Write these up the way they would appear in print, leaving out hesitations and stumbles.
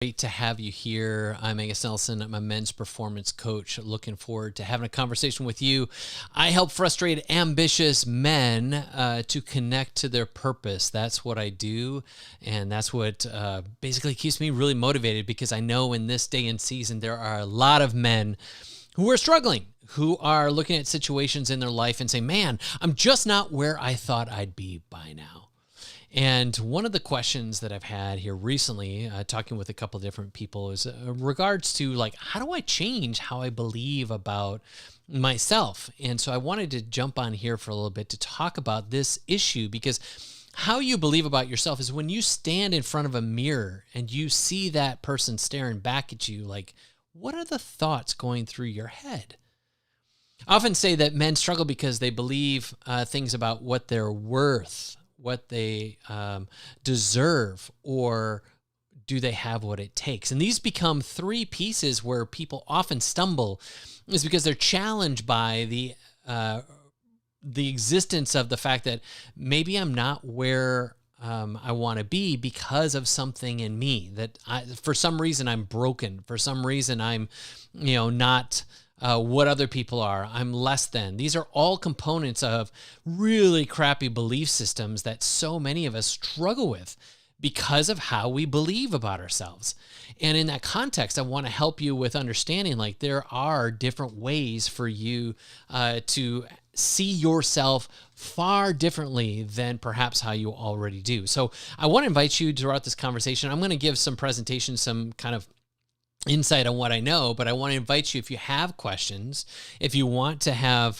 Great to have you here. I'm Angus Nelson. I'm a men's performance coach. Looking forward to having a conversation with you. I help frustrated, ambitious men to connect to their purpose. That's what I do, and that's what basically keeps me really motivated, because I know in this day and season there are a lot of men who are struggling, who are looking at situations in their life and say, man, I'm just not where I thought I'd be by now. And one of the questions that I've had here recently, talking with a couple of different people, is regards to like, how do I change how I believe about myself? And so I wanted to jump on here for a little bit to talk about this issue, because how you believe about yourself is when you stand in front of a mirror and you see that person staring back at you, like, what are the thoughts going through your head? I often say that men struggle because they believe things about what they're worth, what they deserve, or do they have what it takes? And these become three pieces where people often stumble, is because they're challenged by the existence of the fact that maybe I'm not where I want to be because of something in me, that for some reason I'm broken. For some reason I'm, not what other people are. I'm less than. These are all components of really crappy belief systems that so many of us struggle with because of how we believe about ourselves. And in that context, I want to help you with understanding, like, there are different ways for you to see yourself far differently than perhaps how you already do. So I want to invite you throughout this conversation. I'm going to give some presentations, some kind of insight on what I know, but I want to invite you, if you have questions, if you want to have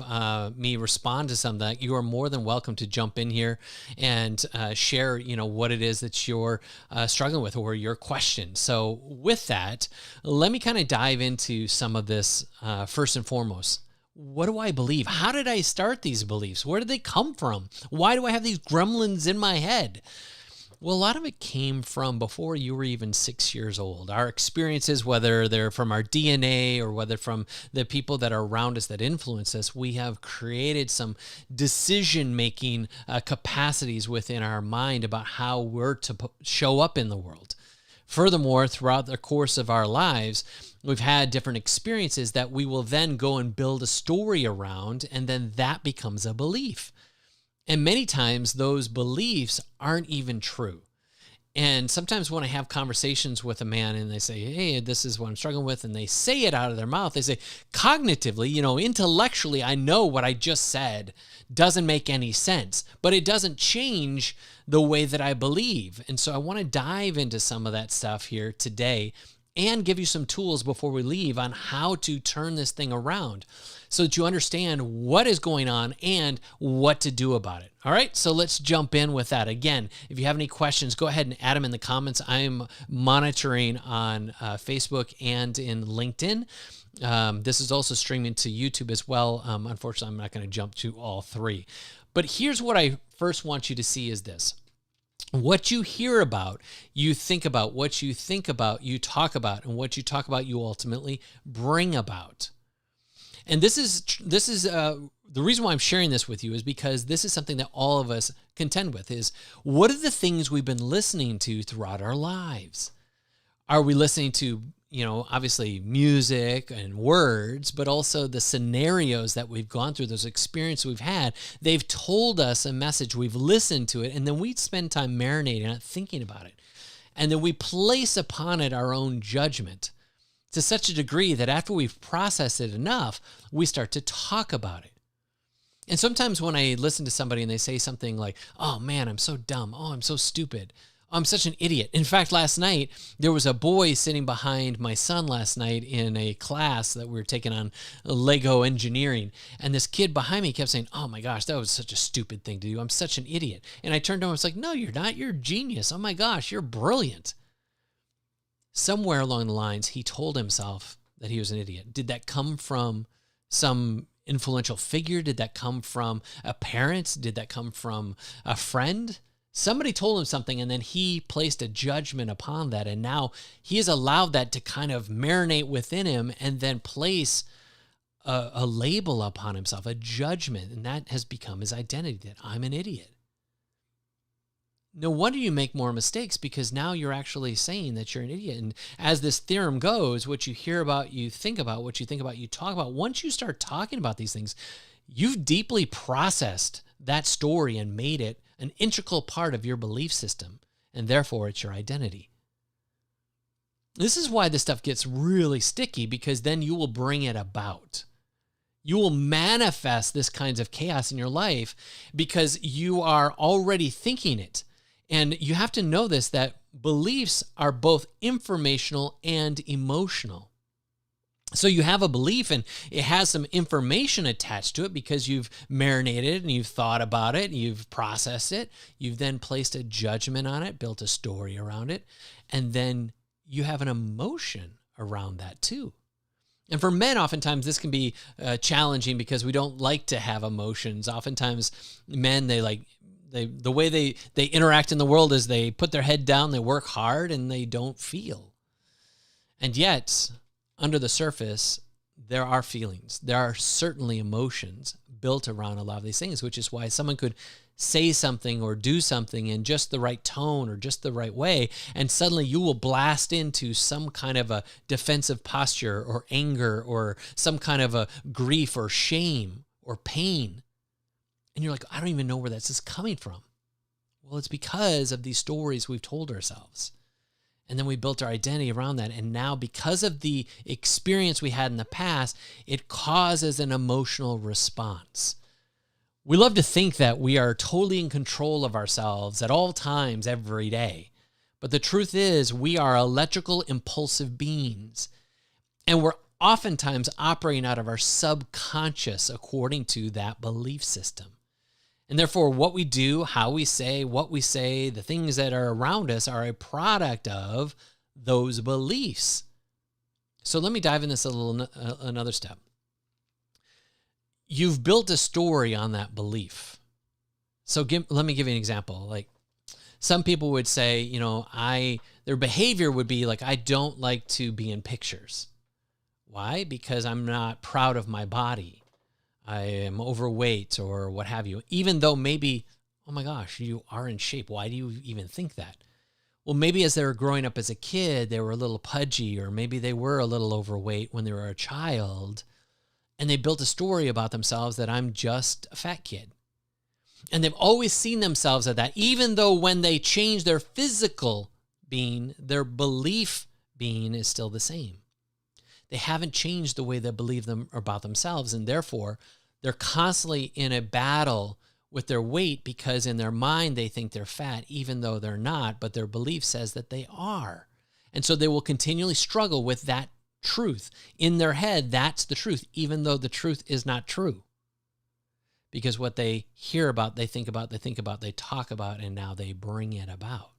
me respond to something, you are more than welcome to jump in here and share, what it is that you're struggling with or your question. So with that, let me kind of dive into some of this first and foremost. What do I believe? How did I start these beliefs? Where did they come from? Why do I have these gremlins in my head? Well, a lot of it came from before you were even 6 years old. Our experiences, whether they're from our DNA or whether from the people that are around us that influence us, we have created some decision-making capacities within our mind about how we're to show up in the world. Furthermore, throughout the course of our lives, we've had different experiences that we will then go and build a story around, and then that becomes a belief. And many times those beliefs aren't even true. And sometimes when I have conversations with a man and they say, hey, this is what I'm struggling with, and they say it out of their mouth, they say, cognitively, intellectually, I know what I just said doesn't make any sense, but it doesn't change the way that I believe. And so I want to dive into some of that stuff here today and give you some tools before we leave on how to turn this thing around so that you understand what is going on and what to do about it. All right, so let's jump in with that. Again, if you have any questions, go ahead and add them in the comments. I'm monitoring on Facebook and in LinkedIn. This is also streaming to YouTube as well. Unfortunately, I'm not going to jump to all three. But here's what I first want you to see is this. What you hear about, you think about. What you think about, you talk about. And what you talk about, you ultimately bring about. And this is the reason why I'm sharing this with you is because this is something that all of us contend with, is what are the things we've been listening to throughout our lives? Are we listening to, obviously music and words, but also the scenarios that we've gone through, those experiences we've had? They've told us a message, we've listened to it, and then we spend time marinating on it, thinking about it. And then we place upon it our own judgment to such a degree that after we've processed it enough, we start to talk about it. And sometimes when I listen to somebody and they say something like, oh man, I'm so dumb. Oh, I'm so stupid. I'm such an idiot. In fact, last night, there was a boy sitting behind my son last night in a class that we were taking on Lego engineering. And this kid behind me kept saying, oh my gosh, that was such a stupid thing to do. I'm such an idiot. And I turned to him and was like, no, you're not. You're a genius. Oh my gosh, you're brilliant. Somewhere along the lines, he told himself that he was an idiot. Did that come from some influential figure? Did that come from a parent? Did that come from a friend? Somebody told him something, and then he placed a judgment upon that. And now he has allowed that to kind of marinate within him and then place a label upon himself, a judgment. And that has become his identity, that I'm an idiot. no wonder you make more mistakes, because now you're actually saying that you're an idiot. And as this theorem goes, what you hear about, you think about, what you think about, you talk about. Once you start talking about these things, you've deeply processed that story and made it an integral part of your belief system. And therefore, it's your identity. This is why this stuff gets really sticky, because then you will bring it about. You will manifest this kinds of chaos in your life because you are already thinking it. And you have to know this, that beliefs are both informational and emotional. So you have a belief and it has some information attached to it because you've marinated and you've thought about it, and you've processed it. You've then placed a judgment on it, built a story around it, and then you have an emotion around that too. And for men, oftentimes this can be challenging because we don't like to have emotions. Oftentimes men, the way they interact in the world is they put their head down, they work hard, and they don't feel. And yet, under the surface, there are feelings. There are certainly emotions built around a lot of these things, which is why someone could say something or do something in just the right tone or just the right way, and suddenly you will blast into some kind of a defensive posture or anger or some kind of a grief or shame or pain. And you're like, I don't even know where this is coming from. Well, it's because of these stories we've told ourselves. And then we built our identity around that. And now, because of the experience we had in the past, it causes an emotional response. We love to think that we are totally in control of ourselves at all times, every day. But the truth is, we are electrical, impulsive beings. And we're oftentimes operating out of our subconscious according to that belief system. And therefore, what we do, how we say, what we say, the things that are around us are a product of those beliefs. So let me dive in this another step. You've built a story on that belief. So let me give you an example. Like, some people would say, their behavior would be like, I don't like to be in pictures. Why? Because I'm not proud of my body. I am overweight or what have you. Even though maybe, oh my gosh, you are in shape. Why do you even think that? Well, maybe as they were growing up as a kid, they were a little pudgy, or maybe they were a little overweight when they were a child. And they built a story about themselves that I'm just a fat kid. And they've always seen themselves as that, even though when they change their physical being, their belief being is still the same. They haven't changed the way they believe about themselves, and therefore they're constantly in a battle with their weight, because in their mind they think they're fat, even though they're not, but their belief says that they are. And so they will continually struggle with that truth. In their head, that's the truth, even though the truth is not true. Because what they hear about, they think about, they talk about, and now they bring it about.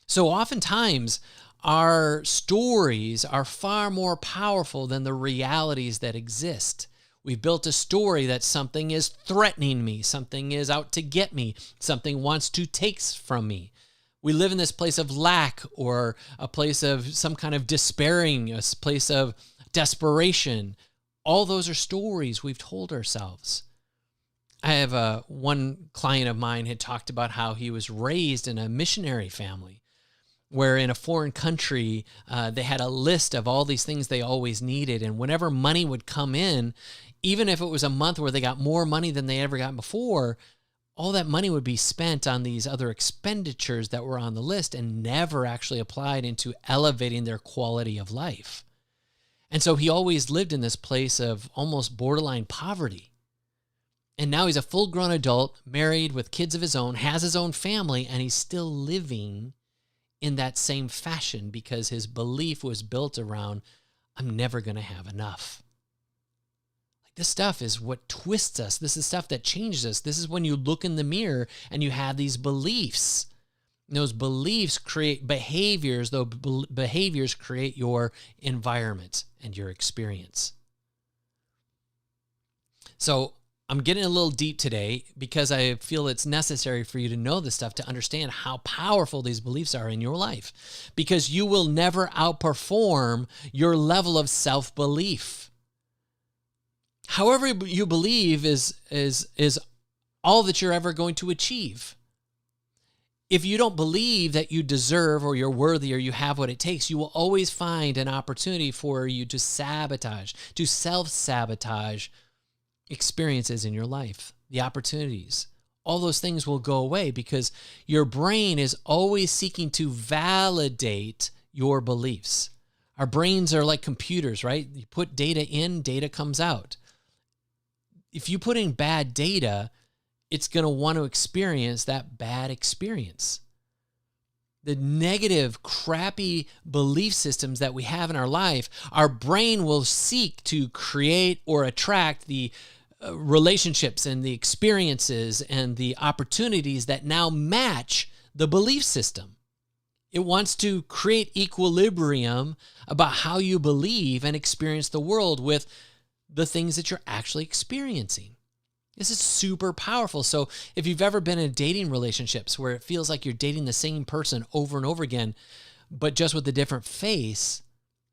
So oftentimes, our stories are far more powerful than the realities that exist. We've built a story that something is threatening me, something is out to get me, something wants to take from me. We live in this place of lack, or a place of some kind of despairing, a place of desperation. All those are stories we've told ourselves. I have one client of mine had talked about how he was raised in a missionary family, where in a foreign country, they had a list of all these things they always needed. And whenever money would come in, even if it was a month where they got more money than they ever got before, all that money would be spent on these other expenditures that were on the list and never actually applied into elevating their quality of life. And so he always lived in this place of almost borderline poverty. And now he's a full-grown adult, married with kids of his own, has his own family, and he's still living in that same fashion because his belief was built around, I'm never going to have enough. This stuff is what twists us. This is stuff that changes us. This is when you look in the mirror and you have these beliefs. And those beliefs create behaviors. Those behaviors create your environment and your experience. So I'm getting a little deep today because I feel it's necessary for you to know this stuff to understand how powerful these beliefs are in your life, because you will never outperform your level of self-belief. However you believe is all that you're ever going to achieve. If you don't believe that you deserve or you're worthy or you have what it takes, you will always find an opportunity for you to sabotage, to self-sabotage experiences in your life, the opportunities. All those things will go away because your brain is always seeking to validate your beliefs. Our brains are like computers, right? You put data in, data comes out. If you put in bad data, it's going to want to experience that bad experience. The negative, crappy belief systems that we have in our life, our brain will seek to create or attract the relationships and the experiences and the opportunities that now match the belief system. It wants to create equilibrium about how you believe and experience the world with the things that you're actually experiencing. This is super powerful. So if you've ever been in dating relationships where it feels like you're dating the same person over and over again, but just with a different face,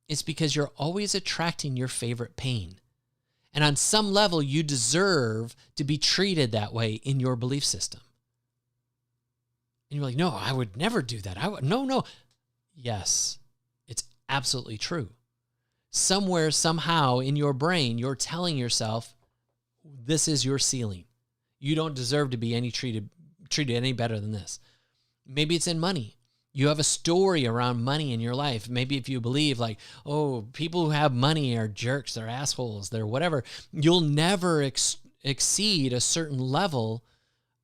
it's because you're always attracting your favorite pain. And on some level, you deserve to be treated that way in your belief system. And you're like, no, I would never do that. No. Yes, it's absolutely true. Somewhere, somehow in your brain, you're telling yourself, this is your ceiling. You don't deserve to be treated any better than this. Maybe it's in money. You have a story around money in your life. Maybe if you believe like, oh, people who have money are jerks, they're assholes, they're whatever. You'll never exceed a certain level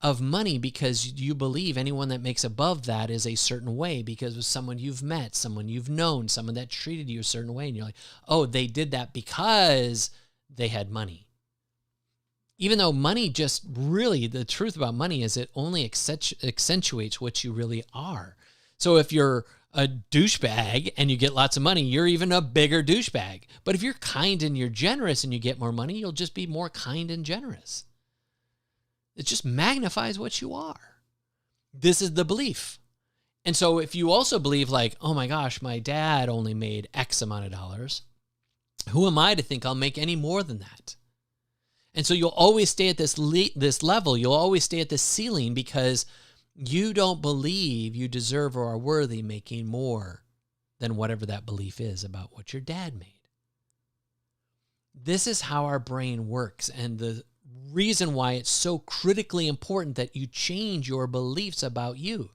of money because you believe anyone that makes above that is a certain way because of someone you've met, someone you've known, someone that treated you a certain way. And you're like, oh, they did that because they had money. Even though money just really, the truth about money is it only accentuates what you really are. So if you're a douchebag and you get lots of money, you're even a bigger douchebag. But if you're kind and you're generous and you get more money, you'll just be more kind and generous. It just magnifies what you are. This is the belief. And so if you also believe like, oh my gosh, my dad only made X amount of dollars, who am I to think I'll make any more than that? And so you'll always stay at this level. You'll always stay at this ceiling because you don't believe you deserve or are worthy making more than whatever that belief is about what your dad made. This is how our brain works. And the reason why it's so critically important that you change your beliefs about you.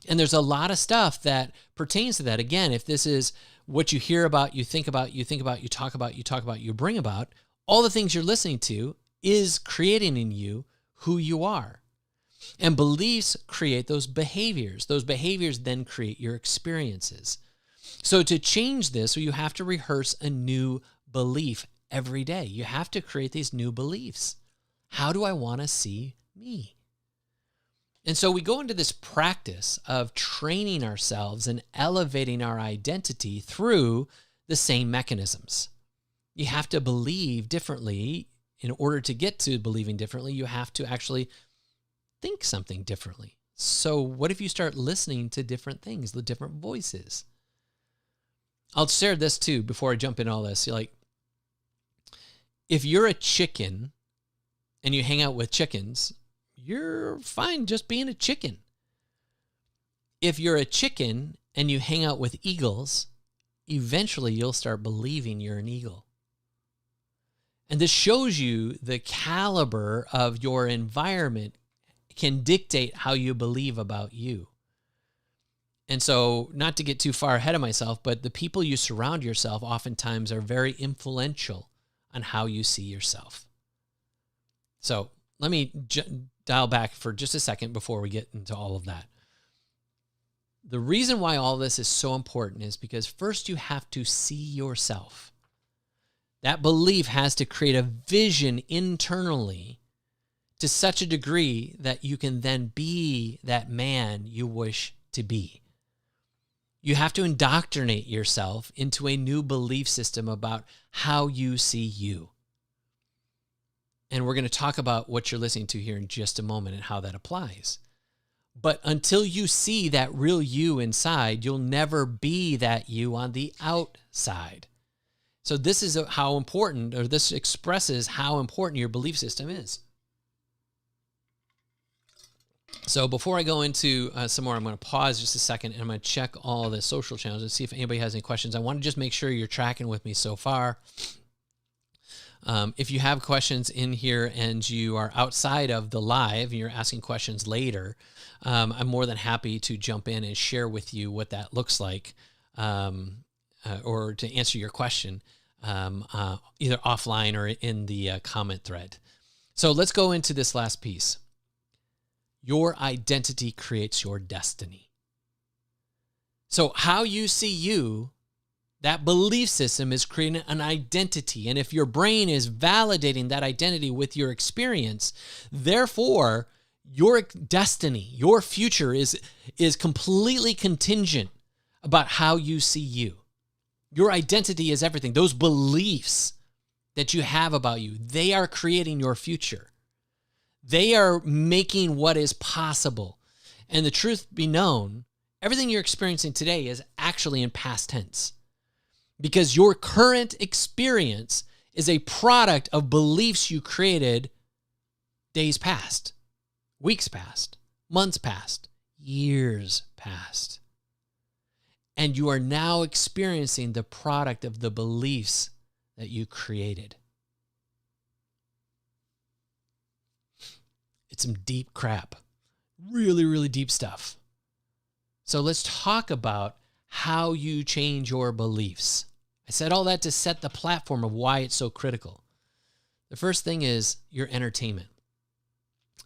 And there's a lot of stuff that pertains to that. Again, if this is what you hear about, you think about, you talk about, you bring about, all the things you're listening to is creating in you who you are. And beliefs create those behaviors. Those behaviors then create your experiences. So to change this, you have to rehearse a new belief every day. You have to create these new beliefs. How do I want to see me? And so we go into this practice of training ourselves and elevating our identity through the same mechanisms. You have to believe differently. In order to get to believing differently, you have to actually think something differently. So what if you start listening to different things, the different voices? I'll share this too before I jump into all this. You're like, if you're a chicken and you hang out with chickens, you're fine just being a chicken. If you're a chicken and you hang out with eagles, eventually you'll start believing you're an eagle. And this shows you the caliber of your environment can dictate how you believe about you. And so, not to get too far ahead of myself, but the people you surround yourself oftentimes are very influential on how you see yourself. So let me dial back for just a second before we get into all of that. The reason why all this is so important is because first you have to see yourself. That belief has to create a vision internally to such a degree that you can then be that man you wish to be. You have to indoctrinate yourself into a new belief system about how you see you. And we're going to talk about what you're listening to here in just a moment and how that applies. But until you see that real you inside, you'll never be that you on the outside. So this is how important, or this expresses how important your belief system is. So before I go into some more, I'm going to pause just a second and I'm going to check all the social channels and see if anybody has any questions. I want to just make sure you're tracking with me so far. If you have questions in here and you are outside of the live and you're asking questions later, I'm more than happy to jump in and share with you what that looks like, or to answer your question, either offline or in the comment thread. So let's go into this last piece. Your identity creates your destiny. So how you see you, that belief system is creating an identity. And if your brain is validating that identity with your experience, therefore, your destiny, your future is completely contingent about how you see you. Your identity is everything. Those beliefs that you have about you, they are creating your future. They are making what is possible. And the truth be known, everything you're experiencing today is actually in past tense. Because your current experience is a product of beliefs you created days past, weeks past, months past, years past. And you are now experiencing the product of the beliefs that you created. It's some deep crap, really, really deep stuff. So let's talk about how you change your beliefs. I said all that to set the platform of why it's so critical. The first thing is your entertainment.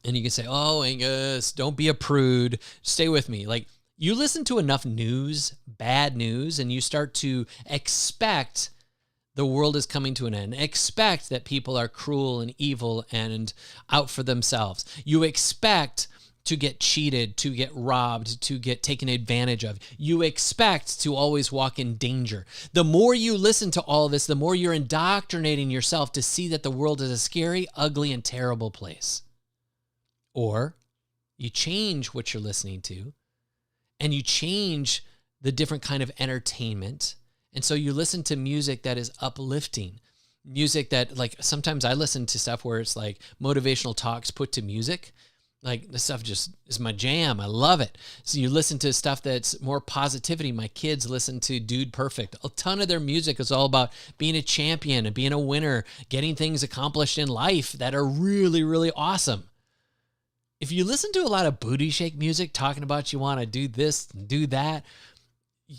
And you can say, oh, Angus, don't be a prude. Stay with me. Like, you listen to enough news, bad news, and you start to expect the world is coming to an end. Expect that people are cruel and evil and out for themselves. You expect to get cheated, to get robbed, to get taken advantage of. You expect to always walk in danger. The more you listen to all this, the more you're indoctrinating yourself to see that the world is a scary, ugly, and terrible place. Or you change what you're listening to and you change the different kind of entertainment. And so you listen to music that is uplifting, music that, like, sometimes I listen to stuff where it's like motivational talks put to music. Like, this stuff just is my jam. I love it. So you listen to stuff that's more positivity. My kids listen to Dude Perfect. A ton of their music is all about being a champion and being a winner, getting things accomplished in life that are really, really awesome. If you listen to a lot of booty shake music talking about you want to do this and do that,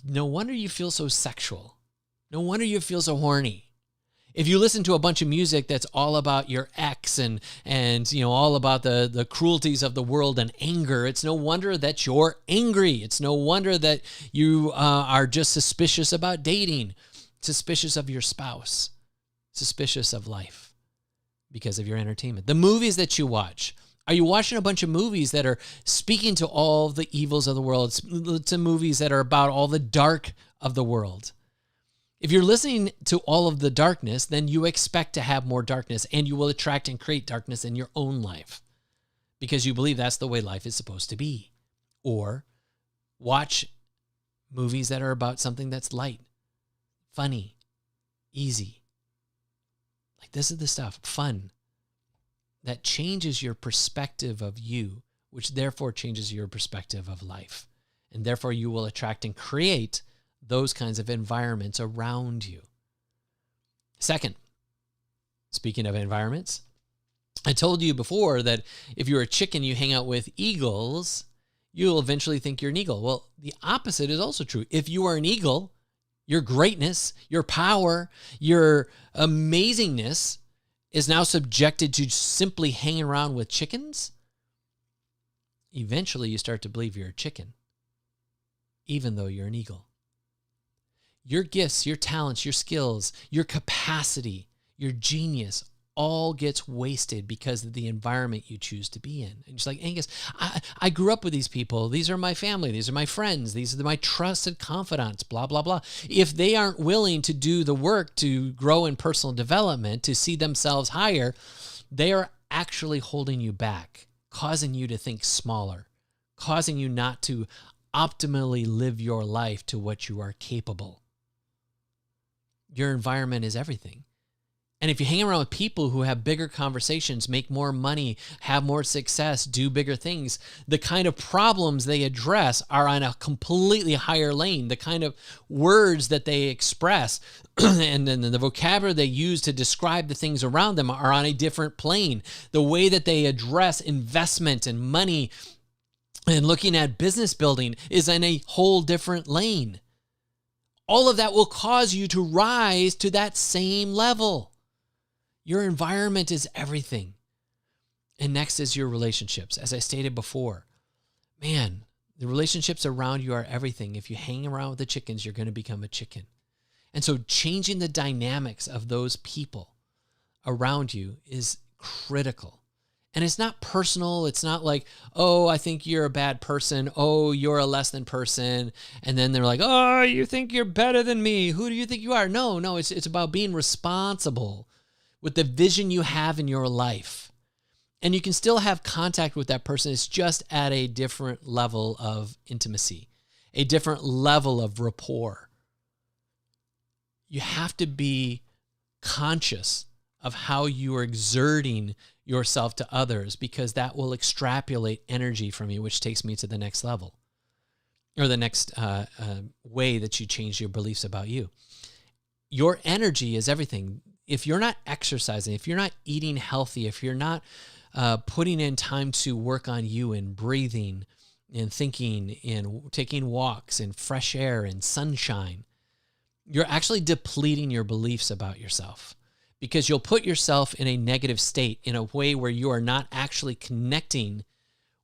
no wonder you feel so sexual. No wonder you feel so horny. If you listen to a bunch of music that's all about your ex and you know, all about the cruelties of the world and anger, it's no wonder that you're angry. It's no wonder that you are just suspicious about dating, suspicious of your spouse, suspicious of life because of your entertainment. The movies that you watch. Are you watching a bunch of movies that are speaking to all the evils of the world, to movies that are about all the dark of the world? If you're listening to all of the darkness, then you expect to have more darkness, and you will attract and create darkness in your own life because you believe that's the way life is supposed to be. Or watch movies that are about something that's light, funny, easy. Like, this is the stuff, fun, that changes your perspective of you, which therefore changes your perspective of life. And therefore you will attract and create those kinds of environments around you. Second, speaking of environments, I told you before that if you're a chicken, you hang out with eagles, you'll eventually think you're an eagle. Well, the opposite is also true. If you are an eagle, your greatness, your power, your amazingness is now subjected to simply hanging around with chickens, eventually you start to believe you're a chicken, even though you're an eagle. Your gifts, your talents, your skills, your capacity, your genius all gets wasted because of the environment you choose to be in. And just like, Angus, I grew up with these people. These are my family. These are my friends. These are my trusted confidants, blah, blah, blah. If they aren't willing to do the work to grow in personal development, to see themselves higher, they are actually holding you back, causing you to think smaller, causing you not to optimally live your life to what you are capable. Your environment is everything. And if you hang around with people who have bigger conversations, make more money, have more success, do bigger things, the kind of problems they address are on a completely higher lane. The kind of words that they express and then the vocabulary they use to describe the things around them are on a different plane. The way that they address investment and money and looking at business building is in a whole different lane. All of that will cause you to rise to that same level. Your environment is everything. And next is your relationships. As I stated before, man, the relationships around you are everything. If you hang around with the chickens, you're going to become a chicken. And so changing the dynamics of those people around you is critical. And it's not personal. It's not like, oh, I think you're a bad person. Oh, you're a less than person. And then they're like, oh, you think you're better than me. Who do you think you are? No, it's about being responsible with the vision you have in your life. And you can still have contact with that person. It's just at a different level of intimacy, a different level of rapport. You have to be conscious of how you are exerting yourself to others, because that will extrapolate energy from you, which takes me to the next level, or the next way that you change your beliefs about you. Your energy is everything. If you're not exercising, if you're not eating healthy, if you're not putting in time to work on you and breathing and thinking and taking walks and fresh air and sunshine, you're actually depleting your beliefs about yourself, because you'll put yourself in a negative state in a way where you are not actually connecting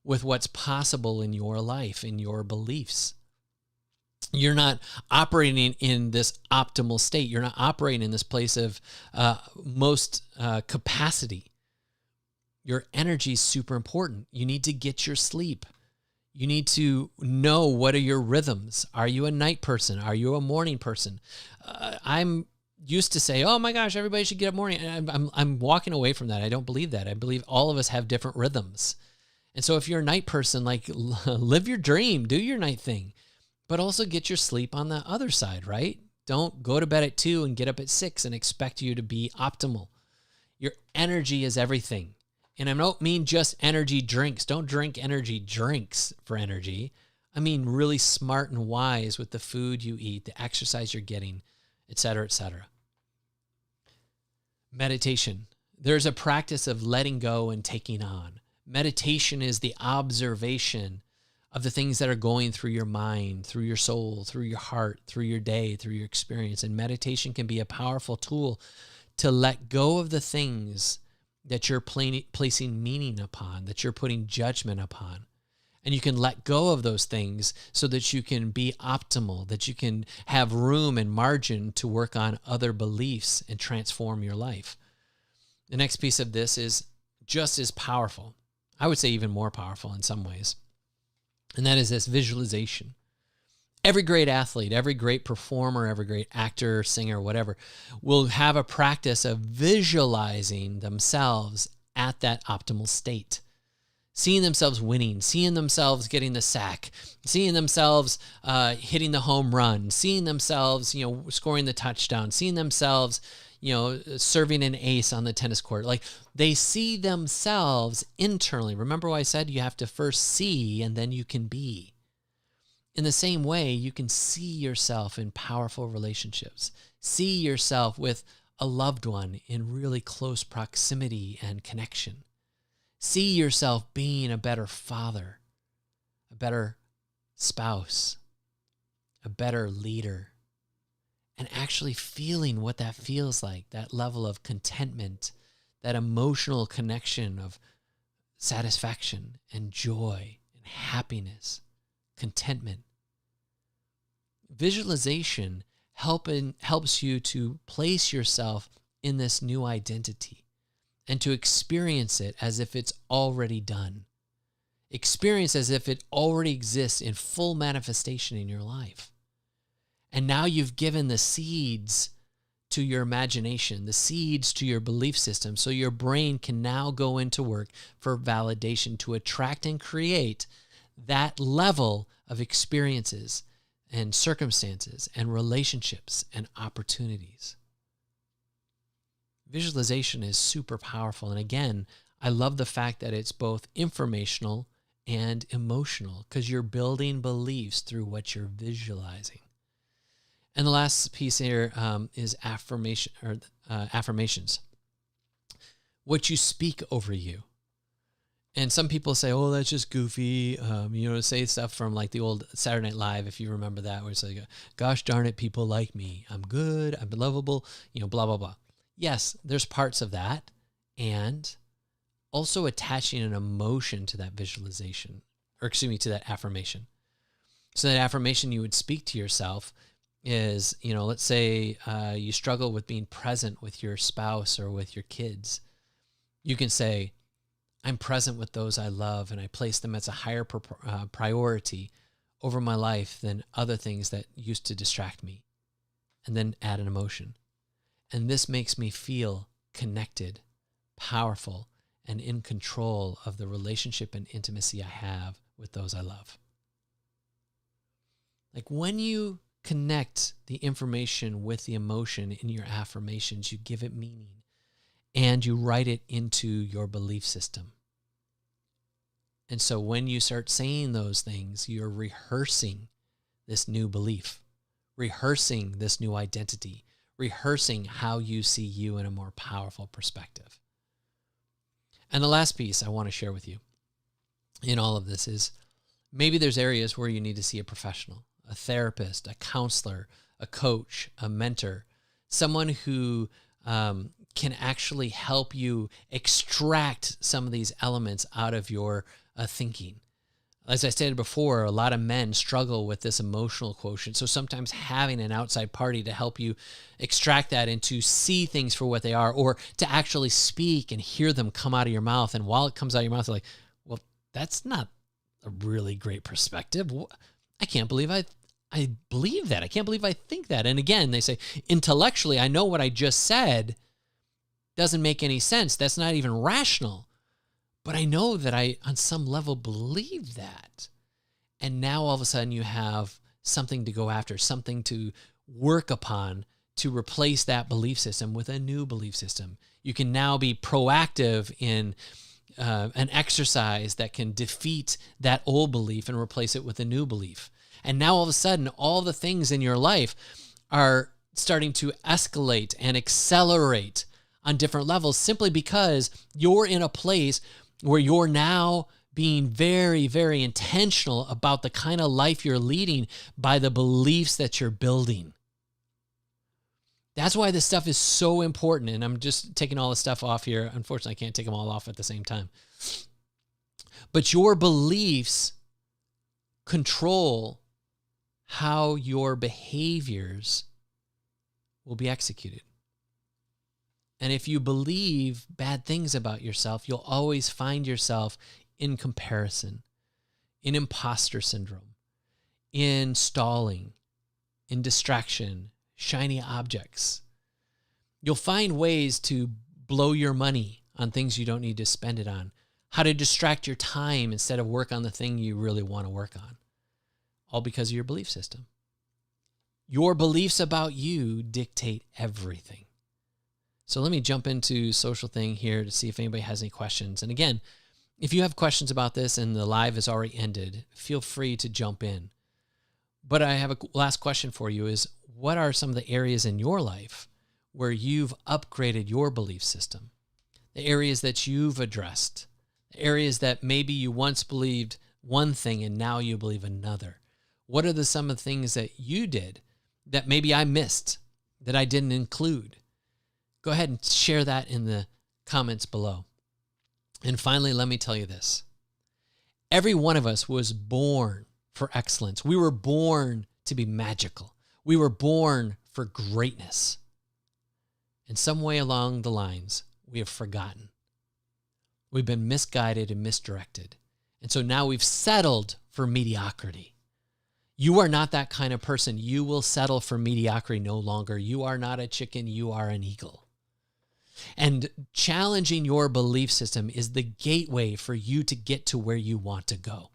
with what's possible in your life, in your beliefs. You're not operating in this optimal state. You're not operating in this place of most capacity. Your energy is super important. You need to get your sleep. You need to know, what are your rhythms? Are you a night person? Are you a morning person? I'm used to say, oh my gosh, everybody should get up morning. And I'm walking away from that. I don't believe that. I believe all of us have different rhythms. And so if you're a night person, like, live your dream, do your night thing, but also get your sleep on the other side, right? Don't go to bed at 2 and get up at 6 and expect you to be optimal. Your energy is everything. And I don't mean just energy drinks. Don't drink energy drinks for energy. I mean really smart and wise with the food you eat, the exercise you're getting, et cetera, et cetera. Meditation. There's a practice of letting go and taking on. Meditation is the observation of the things that are going through your mind, through your soul, through your heart, through your day, through your experience. And meditation can be a powerful tool to let go of the things that you're placing meaning upon, that you're putting judgment upon. And you can let go of those things so that you can be optimal, that you can have room and margin to work on other beliefs and transform your life. The next piece of this is just as powerful. I would say even more powerful in some ways. And that is this visualization. Every great athlete, every great performer, every great actor, singer, whatever, will have a practice of visualizing themselves at that optimal state. Seeing themselves winning, seeing themselves getting the sack, seeing themselves hitting the home run, seeing themselves, scoring the touchdown, seeing themselves, serving an ace on the tennis court. Like, they see themselves internally. Remember what I said? You have to first see and then you can be. In the same way, you can see yourself in powerful relationships. See yourself with a loved one in really close proximity and connection. See yourself being a better father, a better spouse, a better leader, and actually feeling what that feels like, that level of contentment, that emotional connection of satisfaction and joy and happiness, contentment. Visualization helps you to place yourself in this new identity and to experience it as if it's already done. Experience as if it already exists in full manifestation in your life. And now you've given the seeds to your imagination, the seeds to your belief system, so your brain can now go into work for validation to attract and create that level of experiences and circumstances and relationships and opportunities. Visualization is super powerful. And again, I love the fact that it's both informational and emotional because you're building beliefs through what you're visualizing. And the last piece here is affirmations. What you speak over you. And some people say, oh, that's just goofy. Say stuff from like the old Saturday Night Live, if you remember that, where it's like, gosh darn it, people like me. I'm good. I'm lovable, blah, blah, blah. Yes, there's parts of that. And also attaching an emotion to that visualization, to that affirmation. So that affirmation you would speak to yourself is, let's say you struggle with being present with your spouse or with your kids. You can say, I'm present with those I love, and I place them as a higher priority over my life than other things that used to distract me. And then add an emotion. And this makes me feel connected, powerful, and in control of the relationship and intimacy I have with those I love. Like when you connect the information with the emotion in your affirmations, you give it meaning. And you write it into your belief system. And so when you start saying those things, you're rehearsing this new belief, rehearsing this new identity, rehearsing how you see you in a more powerful perspective. And the last piece I want to share with you in all of this is maybe there's areas where you need to see a professional, a therapist, a counselor, a coach, a mentor, someone who can actually help you extract some of these elements out of your thinking. As I stated before, a lot of men struggle with this emotional quotient. So sometimes having an outside party to help you extract that and to see things for what they are, or to actually speak and hear them come out of your mouth. And while it comes out of your mouth, you're like, well, that's not a really great perspective. I can't believe I believe that. I can't believe I think that. And again, they say, intellectually, I know what I just said doesn't make any sense. That's not even rational. But I know that I, on some level, believe that. And now all of a sudden you have something to go after, something to work upon to replace that belief system with a new belief system. You can now be proactive in an exercise that can defeat that old belief and replace it with a new belief. And now all of a sudden, all the things in your life are starting to escalate and accelerate on different levels simply because you're in a place where you're now being very, very intentional about the kind of life you're leading by the beliefs that you're building. That's why this stuff is so important. And I'm just taking all the stuff off here. Unfortunately, I can't take them all off at the same time. But your beliefs control how your behaviors will be executed. And if you believe bad things about yourself, you'll always find yourself in comparison, in imposter syndrome, in stalling, in distraction, shiny objects. You'll find ways to blow your money on things you don't need to spend it on, how to distract your time instead of work on the thing you really want to work on, all because of your belief system. Your beliefs about you dictate everything. So let me jump into social thing here to see if anybody has any questions. And again, if you have questions about this and the live is already ended, feel free to jump in. But I have a last question for you is, what are some of the areas in your life where you've upgraded your belief system? The areas that you've addressed, the areas that maybe you once believed one thing and now you believe another. What are some of the things that you did that maybe I missed, that I didn't include? Go ahead and share that in the comments below. And finally, let me tell you this. Every one of us was born for excellence. We were born to be magical. We were born for greatness. In some way along the lines, we have forgotten. We've been misguided and misdirected. And so now we've settled for mediocrity. You are not that kind of person. You will settle for mediocrity no longer. You are not a chicken. You are an eagle. And challenging your belief system is the gateway for you to get to where you want to go.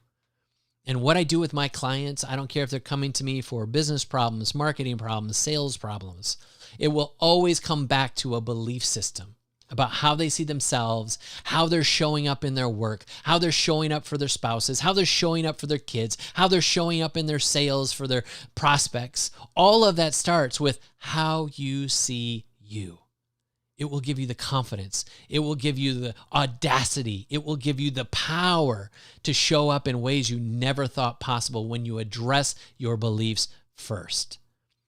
And what I do with my clients, I don't care if they're coming to me for business problems, marketing problems, sales problems, it will always come back to a belief system about how they see themselves, how they're showing up in their work, how they're showing up for their spouses, how they're showing up for their kids, how they're showing up in their sales for their prospects. All of that starts with how you see you. It will give you the confidence. It will give you the audacity. It will give you the power to show up in ways you never thought possible when you address your beliefs first.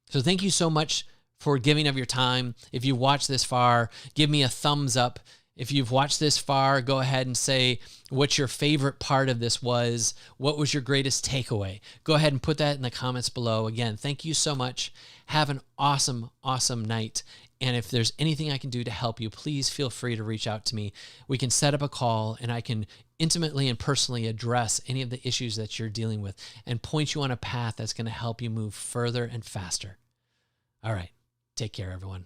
So thank you so much for giving of your time. If you watched this far, give me a thumbs up. If you've watched this far, go ahead and say what your favorite part of this was. What was your greatest takeaway? Go ahead and put that in the comments below. Again, thank you so much. Have an awesome, awesome night. And if there's anything I can do to help you, please feel free to reach out to me. We can set up a call and I can intimately and personally address any of the issues that you're dealing with and point you on a path that's going to help you move further and faster. All right. Take care, everyone.